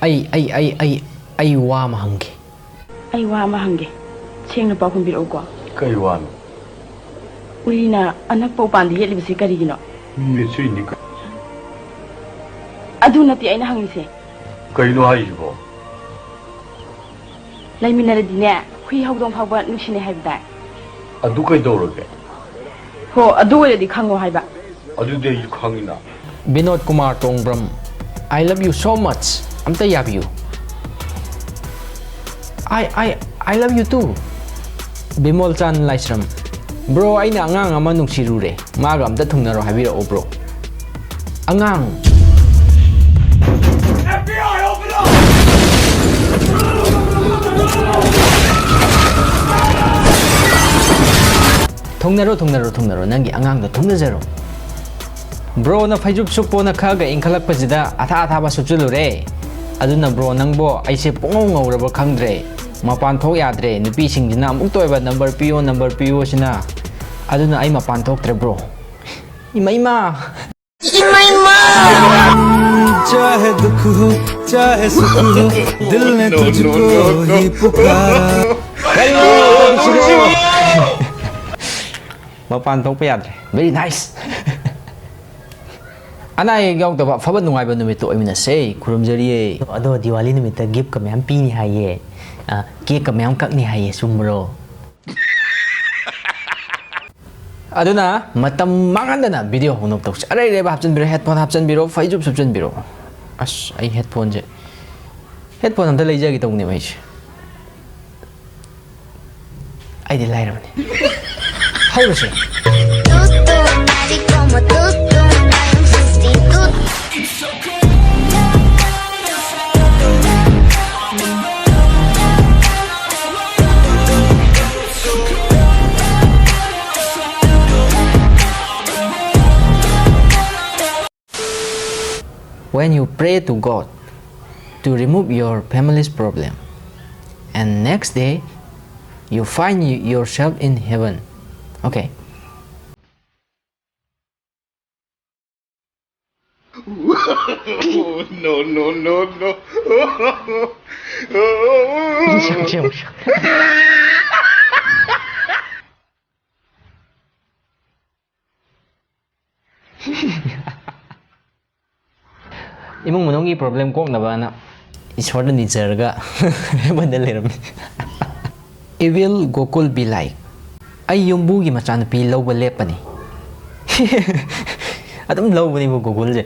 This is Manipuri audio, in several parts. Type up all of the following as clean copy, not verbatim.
ai wa ma hangge. Ai wa ma hangge. Sengna pa khun biro ko. Kai wa no. Urina anak pa upandi yet libsi karigino. Mi sui ni ka. Adu nati aina hangise. Kai no hai bo. Lai minaradi hui hawdong phawba nuksine haibda. Adu kai doroge. Ho adu wele khango haiba. Adu de yu khangina. Binod Kumar Tongbram, I love you so much. Amta yab you. I love you too. Bimol Chan Laisram. Bro, I na angang ama nuksirure. Maga amta thungnaro habira o bro. Angang. FBI, open up! Thungnaro nangi angang do thungna zero. Bro na phaijup supo na khaga ingkhalak pajida atha ba suchulure. Aduna bro nangbo aise pongong ngawraba khangdre. Mapan thok yadre nupi singjina amuk toiba number PO sina. Aduna ai mapan thoktre bro. Ima. चाहे दुख हो चाहे सुख हो दिल ने तुझको ही पुकारा Mapan thok pa yadre. Very nice. Anay yaw taba fabat nungay ba numito ay minasay kurumjari ado Diwali numita gift kami ang pini haye cake kami ang kak ni haye sumro ado na matam manganda na video hunok tok aray re hapsan biro headphone hapsan biro faijup subsan biro as ay headphone je headphone am dalay jagi tong ni mai ay di lai ramne how se when you pray to God to remove your family's problem and next day you find yourself in heaven. Okay. No. Imong monongi problem ko na ba na isor ni jarga badal leram evil gokul be like ay yumbu gi machan pi low ba lepani adum low bani mo gokul je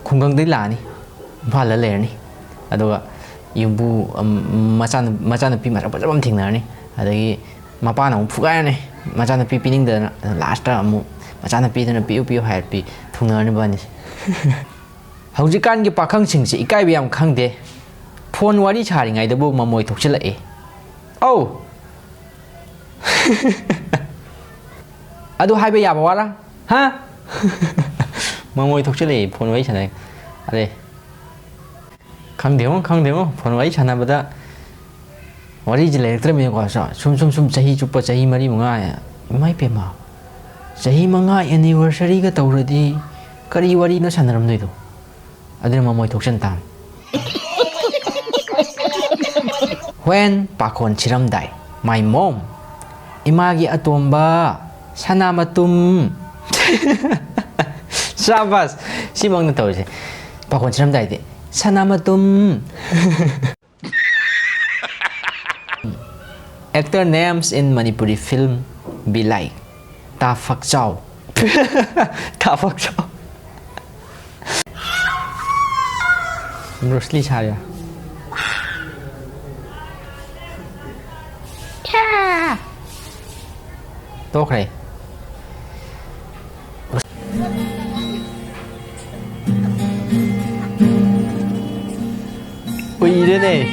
khunggang dei la ni phala ler ni aduga yumbu machan pi mara bajam thingna ni adagi mapa na phuga ni machan pi pining da last ta amu machan pi da pi hai pi thungna ni bani Haujikan ki pakhang singsi ikai biam khangde phone wari chari ngai dabu mamoi thokchila e au adu haiba yaba wara ha mamoi thokchila e phone wari chana ale khangdemo phone wari chana bada wari jile ektre me ko sa sum chahi chupa chahi mari munga mai pema chahi manga anniversary ga tawradi kari wari no sanaram noi do adina mamoy thoksan tam when pakon chiramdai my mom imagi atomba sanamatum sabas simang na tawse pakon chiramdai de sanamatum actor names in Manipuri film be like Tafak Chow Bruce Lee Charya. Tốt này. Ui đây này.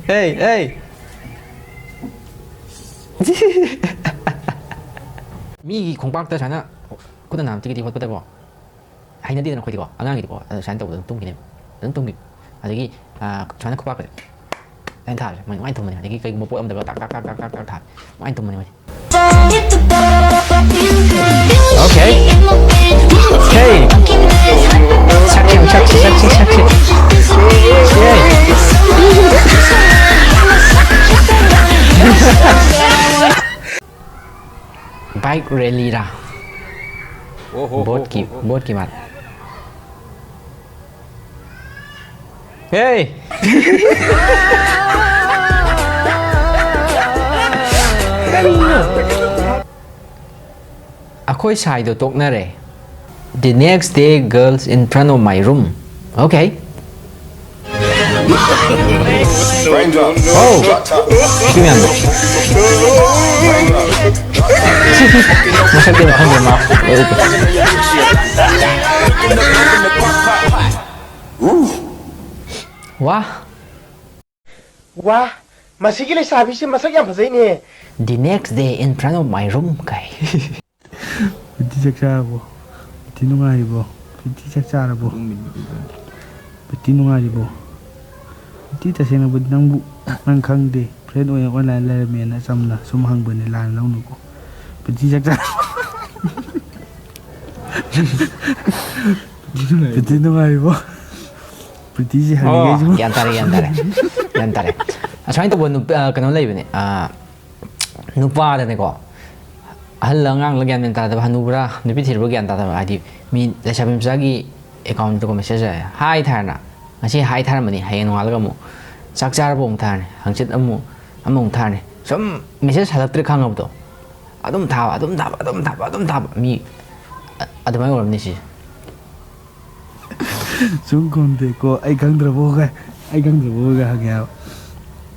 Hey. Mi không bác ta chán á, có thể làm cái gì có thể bỏ, hay nên đi là khởi đi bỏ, anh đi bỏ, chán tàu tung cái này, tung cái, à cái chán không bác đấy, anh thả mày anh thùng này cái một bộ âm được tắc thả anh thùng này okay hey chắc bike rally ra bot की बात hey akhoi sai do tok na re the next day girls in front of my room okay oh gimana masa dia makan dia maaf wah masih lagi sabi sih masak yang pasal ini. the next day in front of my room kay Pwede saksa po. Pwede nungari po. Pwede saksa po. Pwede nungari po. Pwede tasya na po ng kangde. Friend o yung online larami na asam na sumahang ba nila na uno ko. Pwede saksa. Pwede nungari po. Pwede siya haligay po. Yantare. Asal itu buat kenal lagi ni. Nupa ada ni ko. Ahal langang lagi yang minta tapi hanubra ni pitir bagi anta tapi adi mi lesabim sagi account tu ko message ya. Hai thana. Masih hai thana mani hai nual kamu. Sakjar bong thana. Hangsit amu thana. Som message halap trik hang abdo. Adum thaba mi ada mai orang ni sih. Sungkon de ko ai kang drabo ga hagya.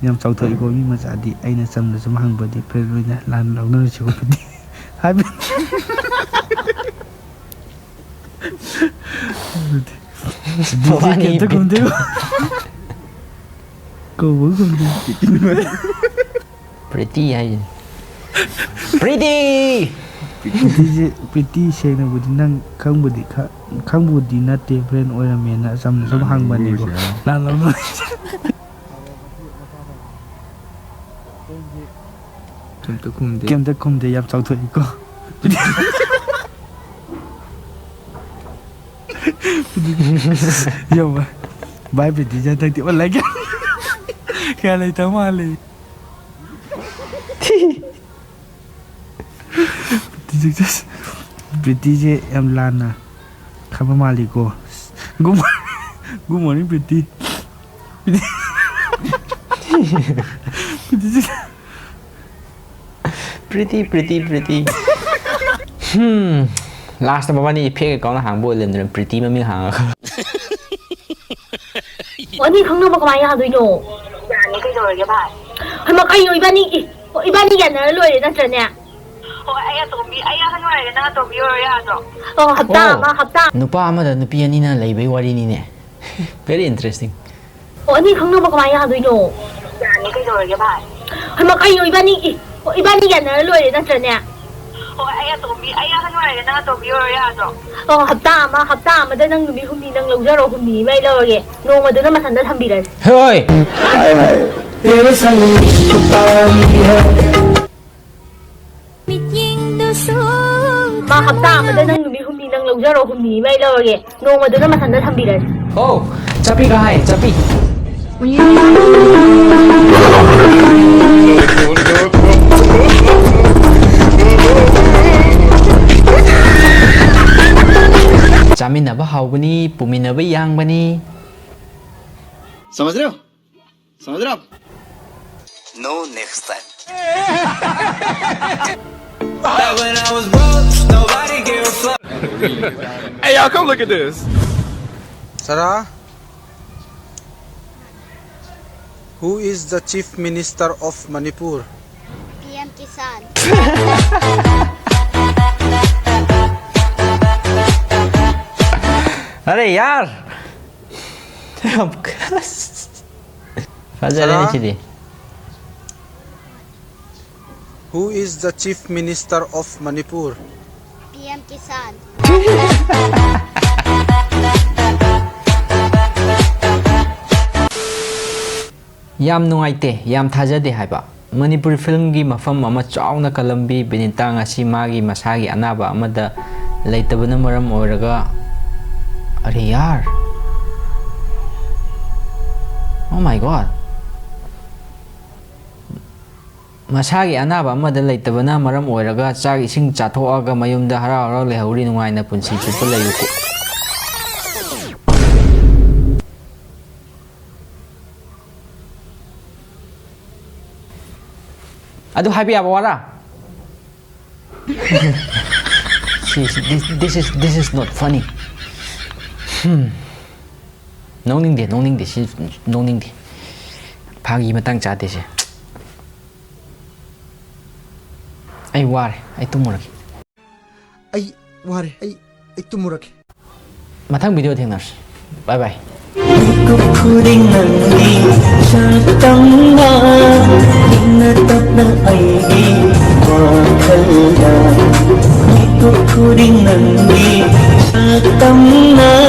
Yang tahu tu ikut ni masa adik aina sam na sumahang badi perlunya lan lau na siya pedi. Habi. Haobani kita kunde. Kau bukan pretty aja. Pretty siya na budi nang kang budi na te friend orang mena sam na sumahang badi ko. Lan lau na. Kem tak kum de yap tahu tu iko. Yo ba. Bye pretty jangan tak tiap lagi. Kalau itu malai. Pretty je yang lana. Kamu malai ko. Good morning pretty. pretty. Last time Haobani Ep28 kau nak hang boleh lembut pretty mami hang. Wani kang nama kemana hadu yo? Ni kau jauh lagi apa? Hama kau yo ibani kan ada luar dan cernya. Oh ayah kan luar dan tu biar ya tu. Oh hafta. Nupa ama dan nupi ni na lay wari ni ne. Very interesting. Wani kang nama kemana hadu yo? Ni kau jauh lagi apa? Hama kau yo ibani kan ada luar dan cernya. Oh ayah kan luar dan tu biar ya tu. Oh hafta dan nang nubi humi nang laujar humi mai lagi. No madu na masanda thambiras. Hoi. तेरे संग छुपा है hafta amada nang nubi humi nang laujar humi mai lagi. No madu na masanda thambiras. Oh, capi kahai, capi. Chaminnaba Haobani, Puminaba yang bani. समझ रहे हो आप? No next time. when I was broke nobody gave a fuck Hey y'all, come look at this. Sarah, who is the Chief Minister of Manipur? PM Kisan. अरे यार Sarah, नहीं who is the Chief Minister of Manipur? PM Kisan. yam nungaite yam thajade haiba Manipur film gi mafam ama chauna kalambi binita ngasi magi masagi anaba amada leitabana maram oiraga are yaar oh my god masagi anaba amada leitabana maram oiraga chag ising chathoaga mayumda hara hara lehuri nungaina punsi chupa layuko Adu happy apa Wara? This is not funny. Nongning de, nongning de. Pagi matang chate se. Ay ware, ay tumurak. Ay ware, ay tumurak. Matang video thengnas. Bye bye. Kukuring nanti satangna inatap na aigi makalda. Kukuring nanti satangna